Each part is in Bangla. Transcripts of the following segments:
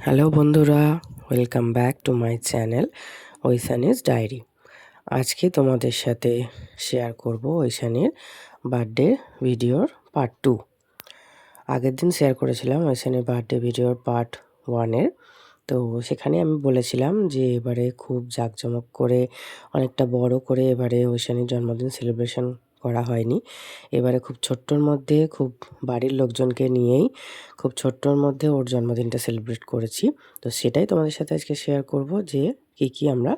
হ্যালো বন্ধুরা, welcome back to my channel Aishani's diary. আজকে তোমাদের সাথে শেয়ার করব ঐশানীর বার্থডে ভিডিওর পার্ট 2। আগের দিন শেয়ার করেছিলাম ঐশানীর বার্থডে ভিডিওর পার্ট 1-এর। তো সেখানে আমি বলেছিলাম যে এবারে খুব জাঁকজমক করে অনেকটা বড় করে এবারে ঐশানীর জন্মদিন সেলিব্রেশন করা হয়নি। এবারে খুব ছোট্টর মধ্যে খুব বাড়ির লোকজনকে নিয়েই খুব ছোট্টর মধ্যে ওর জন্মদিনটা সেলিব্রেট করেছি। তো সেটাই তোমাদের সাথে আজকে শেয়ার করব যে কী আমরা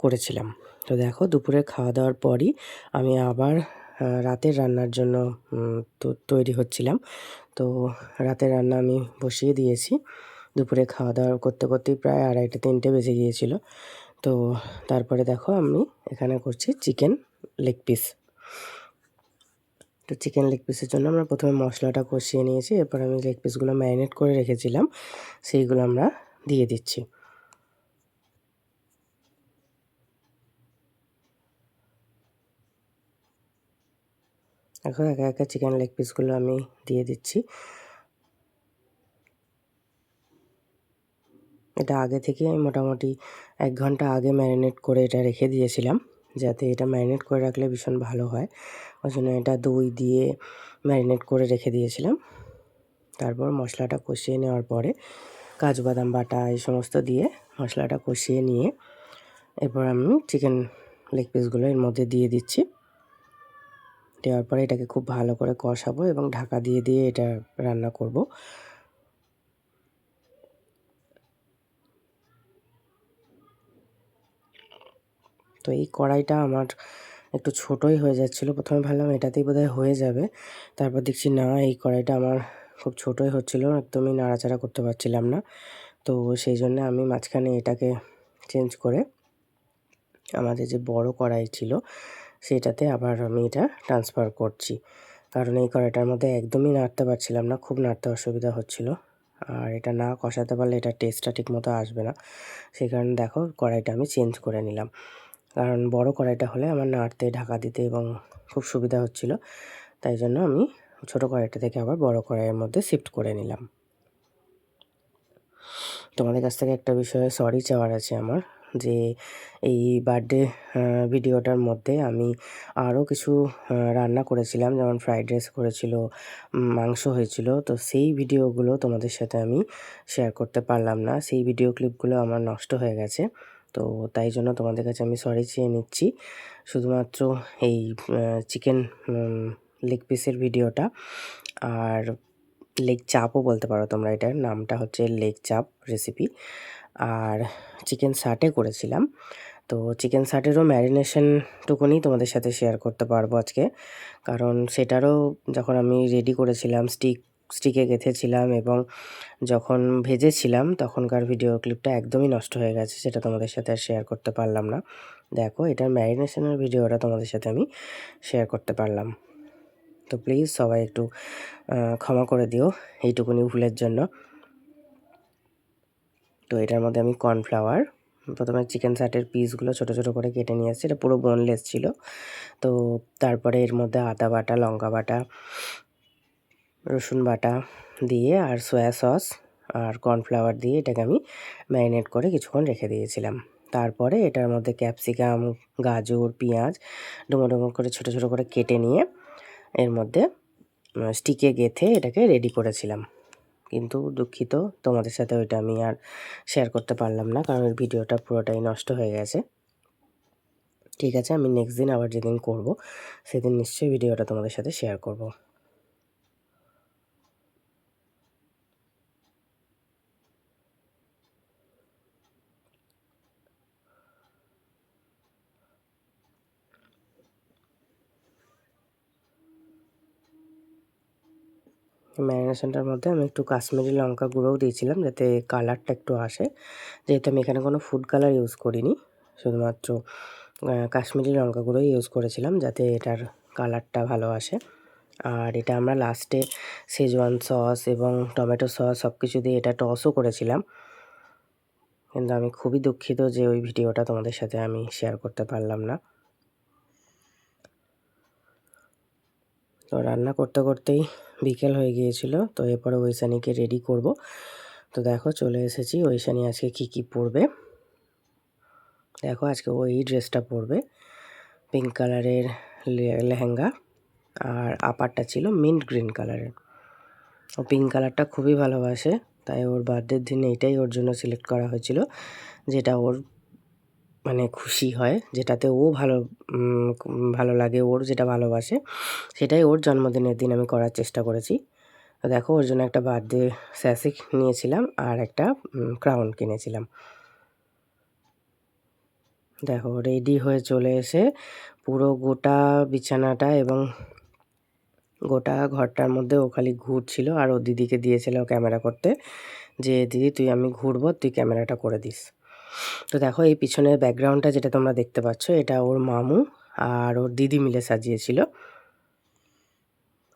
করেছিলাম। তো দেখো, দুপুরে খাওয়া দাওয়ার পরই আমি আবার রাতের রান্নার জন্য তৈরি হচ্ছিলাম। তো রাতের রান্না আমি বসিয়ে দিয়েছি। দুপুরে খাওয়া দাওয়া করতে করতেই প্রায় 2:30-3টে বেজে গিয়েছিল। তো তারপরে দেখো আমি এখানে করছি চিকেন লেগ পিস। তো চিকেন লেগ পিসের জন্য আমরা প্রথমে মশলাটা কষিয়ে নিয়েছি, এরপর আমি লেগ পিসগুলো ম্যারিনেট করে রেখেছিলাম সেইগুলো আমরা দিয়ে দিচ্ছি। এখন একা একা চিকেন লেগ পিসগুলো আমি দিয়ে দিচ্ছি। এটা আগে থেকে আমি মোটামুটি 1 ঘন্টা আগে ম্যারিনেট করে এটা রেখে দিয়েছিলাম, যাতে এটা ম্যারিনেট করে রাখলে ভীষণ ভালো হয়। ওই জন্য এটা দই দিয়ে ম্যারিনেট করে রেখে দিয়েছিলাম। তারপর মশলাটা কষিয়ে নেওয়ার পরে কাজু বাদাম বাটা এই সমস্ত দিয়ে মশলাটা কষিয়ে নিয়ে এরপর আমি চিকেন লেগ পিসগুলো এর মধ্যে দিয়ে দিচ্ছি। দেওয়ার পরে এটাকে খুব ভালো করে কষাবো এবং ঢাকা দিয়ে দিয়ে এটা রান্না করব। তো এই কড়াইটা আমার একটু ছোটোই হয়ে যাচ্ছিলো। প্রথমে ভাবলাম এটাতেই বোধহয় হয়ে যাবে। তারপর দেখছি না, এই কড়াইটা আমার খুব ছোটোই হচ্ছিলো, একদমই নাড়াচাড়া করতে পারছিলাম না। তো সেই জন্য আমি মাঝখানে এটাকে চেঞ্জ করে আমাদের যে বড় কড়াই ছিল সেটাতে আবার আমি এটা ট্রান্সফার করছি। কারণ এই কড়াইটার মধ্যে একদমই নাড়তে পারছিলাম না, খুব নাড়তে অসুবিধা হচ্ছিলো। আর এটা না কষাতে পারলে এটার টেস্টটা ঠিকমতো আসবে না। সেই কারণে দেখো কড়াইটা আমি চেঞ্জ করে নিলাম। কারণ বড় কড়াইটা হলে আমার নাড়তে, ঢাকা দিতে এবং খুব সুবিধা হচ্ছিলো। তাই জন্য আমি ছোটো কড়াইটা থেকে আবার বড় কড়াইয়ের মধ্যে শিফট করে নিলাম। তোমাদের কাছ থেকে একটা বিষয়ে সরি চাওয়ার আছে আমার, যে এই বার্থডে ভিডিওটার মধ্যে আমি আরও কিছু রান্না করেছিলাম, যেমন ফ্রাইড রাইস করেছিল, মাংস হয়েছিল। তো সেই ভিডিওগুলো তোমাদের সাথে আমি শেয়ার করতে পারলাম না। সেই ভিডিও ক্লিপগুলো আমার নষ্ট হয়ে গেছে। তো তাই জন্য তোমাদের কাছে আমি সরি চেয়ে নিচ্ছি। শুধুমাত্র এই চিকেন লেগ পিসের ভিডিওটা আর লেগ চাপও বলতে পারো তোমরা, এটার নামটা হচ্ছে লেগ চাপ রেসিপি। আর চিকেন সাটে করেছিলাম। তো চিকেন সাটেরও ম্যারিনেশনটুকুনি তোমাদের সাথে শেয়ার করতে পারবো আজকে। কারণ সেটারও যখন আমি রেডি করেছিলাম, স্টিকে গেঁথেছিলাম এবং যখন ভেজেছিলাম তখনকার ভিডিও ক্লিপটা একদমই নষ্ট হয়ে গেছে, সেটা তোমাদের সাথে আর শেয়ার করতে পারলাম না। দেখো, এটার ম্যারিনেশনের ভিডিওটা তোমাদের সাথে আমি শেয়ার করতে পারলাম। তো প্লিজ সবাই একটু ক্ষমা করে দিও এইটুকুনি ভুলের জন্য। তো এটার মধ্যে আমি কর্নফ্লাওয়ার, প্রথমে চিকেন সাটের পিসগুলো ছোটো ছোটো করে কেটে নিয়ে এসেছি, এটা পুরো বোনলেস ছিল। তো তারপরে এর মধ্যে আদা বাটা, লঙ্কা বাটা, রসুন বাটা দিয়ে আর সয়া সস আর কর্নফ্লাওয়ার দিয়ে এটাকে আমি ম্যারিনেট করে কিছুক্ষণ রেখে দিয়েছিলাম। তারপরে এটার মধ্যে ক্যাপসিকাম, গাজর, পেঁয়াজ ডুমো ডুমো করে ছোটো ছোটো করে কেটে নিয়ে এর মধ্যে স্টিকে গেঁথে এটাকে রেডি করেছিলাম। কিন্তু দুঃখিত, তোমাদের সাথে ওইটা আমি আর শেয়ার করতে পারলাম না, কারণ ওই ভিডিওটা পুরোটাই নষ্ট হয়ে গেছে। ঠিক আছে, আমি নেক্সট দিন আবার যেদিন করব সেদিন নিশ্চয়ই ভিডিওটা তোমাদের সাথে শেয়ার করব। ম্যারিনেশনটার মধ্যে আমি একটু কাশ্মীরি লঙ্কা গুঁড়োও দিয়েছিলাম, যাতে কালারটা একটু আসে। যেহেতু আমি এখানে কোনো ফুড কালার ইউজ করিনি, শুধুমাত্র কাশ্মীরি লঙ্কা গুঁড়োই ইউজ করেছিলাম, যাতে এটার কালারটা ভালো আসে। আর এটা আমরা লাস্টে শেজওয়ান সস এবং টমেটো সস সব কিছু দিয়ে এটা টসও করেছিলাম। কিন্তু আমি খুবই দুঃখিত যে ওই ভিডিওটা তোমাদের সাথে আমি শেয়ার করতে পারলাম না। তো রান্না করতে করতেই বিকেল হয়ে গিয়েছিল। তো এরপরে ঐশানীকে রেডি করব। তো দেখো চলে এসেছি। ঐশানী আজকে কী পরবে দেখো। আজকে ও এই ড্রেসটা পরবে, পিঙ্ক কালারের লেহেঙ্গা, আর আপারটা ছিল মিন্ট গ্রিন কালারের। ও পিঙ্ক কালারটা খুবই ভালোবাসে, তাই ওর বার্থডের দিনে এটাই ওর জন্য সিলেক্ট করা হয়েছিল, যেটা ওর মানে খুশি হয়, যেটাতে ও ভালো লাগে, ওর যেটা ভালোবাসে সেটাই ওর জন্মদিনের দিন আমি করার চেষ্টা করেছি। তো দেখো ওর জন্য একটা বার্থডে স্যাসি নিয়েছিলাম আর একটা ক্রাউন কিনেছিলাম। দেখো রেডি হয়ে চলে এসে পুরো গোটা বিছানাটা এবং গোটা ঘরটার মধ্যে ও খালি ঘুরছিল, আর ও দিদিকে দিয়েছিল ক্যামেরা করতে, যে দিদি তুই আমি ঘুরবো, তুই ক্যামেরাটা করে দিস। তো দেখো এই পিছনের ব্যাকগ্রাউন্ডটা যেটা তোমরা দেখতে পাচ্ছ, এটা ওর মামু আর ওর দিদি মিলে সাজিয়েছিল।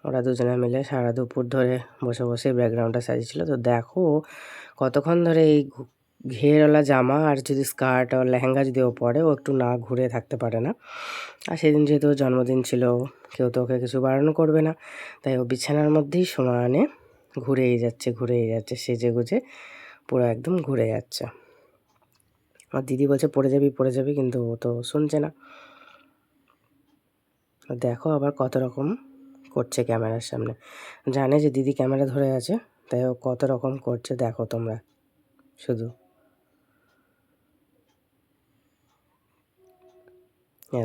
ওরা দুজনে মিলে সারা দুপুর ধরে বসে বসে ব্যাকগ্রাউন্ডটা সাজিয়েছিল। তো দেখো কতক্ষণ ধরে এই ঘেরওয়ালা জামা আর যদি স্কার্ট আর লেহেঙ্গা যদি ও পরে, ও একটু না ঘুরে থাকতে পারে না। আর সেদিন যেহেতু ওর জন্মদিন ছিল, কেউ তো ওকে কিছু বারণ করবে না, তাই ও বিছানার মধ্যেই সমানে ঘুরেই যাচ্ছে সেজে গুজে পুরো একদম ঘুরে যাচ্ছে। আমার দিদি বলছে পড়ে যাবি, কিন্তু ও তো শুনছে না। দেখো আবার কত রকম করছে ক্যামেরার সামনে, জানে যে দিদি ক্যামেরা ধরে আছে, তাই ও কত রকম করছে দেখো তোমরা শুধু।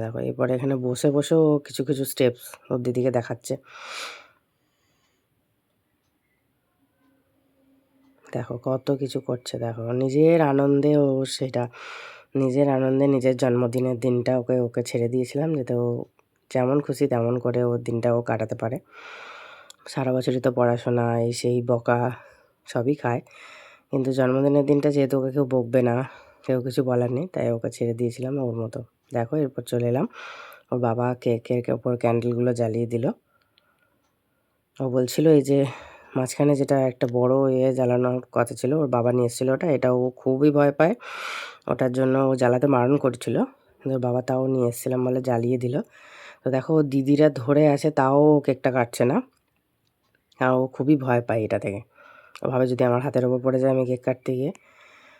দেখো এরপরে এখানে বসে বসেও কিছু কিছু স্টেপস ওর দিদিকে দেখাচ্ছে। দেখো কত কিছু করছে, দেখো নিজের আনন্দে ও সেটা নিজের আনন্দে নিজের জন্মদিনের দিনটা ওকে ছেড়ে দিয়েছিলাম, যাতে ও যেমন খুশি তেমন করে ওর দিনটা ও কাটাতে পারে। সারা বছরই তো পড়াশোনা এই সেই বকা সবই খায়, কিন্তু জন্মদিনের দিনটা যেহেতু ওকে কেউ বকবে না, কেউ কিছু বলার নেই, তাই ওকে ছেড়ে দিয়েছিলাম ওর মতো। দেখো এরপর চলে এলাম, ওর বাবা কেকের ওপর ক্যান্ডেলগুলো জ্বালিয়ে দিল। ও বলছিল এই যে মাঝখানে যেটা একটা বড় জ্বালানোর কথা ছিল, ওর বাবা নিয়ে এসেছিলো ওটা, এটা ও খুবই ভয় পায়, ওটার জন্য ও জ্বালাতে বারণ করছিল, কিন্তু ওর বাবা তাও নিয়ে এসেছিলাম বলে জ্বালিয়ে দিল। তো দেখো ও দিদিরা ধরে আছে তাও ও কেকটা কাটছে না, আর ও খুবই ভয় পায় এটা থেকে। ও ভাবে যদি আমার হাতের ওপর পড়ে যায় আমি কেক কাটতে গিয়ে,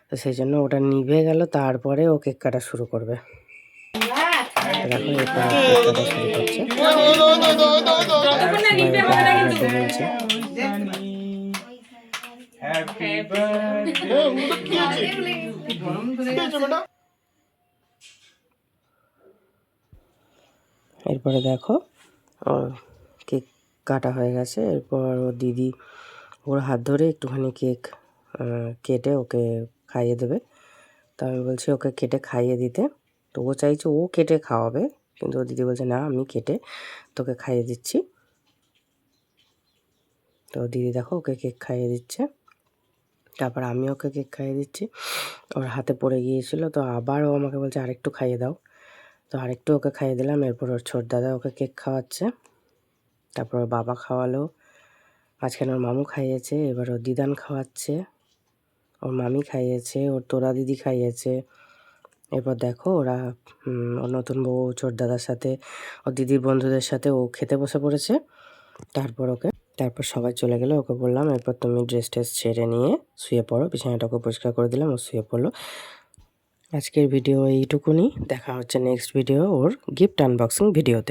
তো সেই জন্য ওটা নিভে গেল, তারপরে ও কেক কাটা শুরু করবে। দেখো এরপর কেক কাটা শুরু করছে, বলছে এরপরে দেখো ওর কেক কাটা হয়ে গেছে। এরপর ওর দিদি ওর হাত ধরে একটুখানি কেক কেটে ওকে খাইয়ে দেবে। তো আমি বলছি ওকে কেটে খাইয়ে দিতে, তো ও চাইছে ও কেটে খাওয়াবে, কিন্তু ওর দিদি বলছে না আমি কেটে তোকে খাইয়ে দিচ্ছি। তো দিদি দেখো ওকে কেক খাইয়ে দিচ্ছে, তারপর আমি ওকে কেক খাইয়ে দিচ্ছি। ওর হাতে পড়ে গিয়েছিল, তো আবার ও আমাকে বলছে আরেকটু খাইয়ে দাও, তো আরেকটু ওকে খাইয়ে দিলাম। এরপর ওর ছোট দাদা ওকে কেক খাওয়াচ্ছে, তারপর ওর বাবা খাওয়ালো, মাঝখানে ওর মামু খাইয়েছে, এবার ওর দিদান খাওয়াচ্ছে, ওর মামি খাইয়েছে, ওর তোরা দিদি খাইয়েছে। এরপর দেখো ওরা ওর নতুন বউ ছোট দাদার সাথে ওর দিদির বন্ধুদের সাথে ও খেতে বসে পড়েছে। তারপর সবাই চলে গেলে ওকে বললাম এরপর তুমি ড্রেস ট্রেস ছেড়ে নিয়ে শুয়ে পড়ো, বিছানাটা ওকে পরিষ্কার করে দিলাম, ও শুয়ে পড়লো। আজকের ভিডিও এইটুকুনি, দেখা হচ্ছে নেক্সট ভিডিও ওর গিফট আনবক্সিং ভিডিওতে।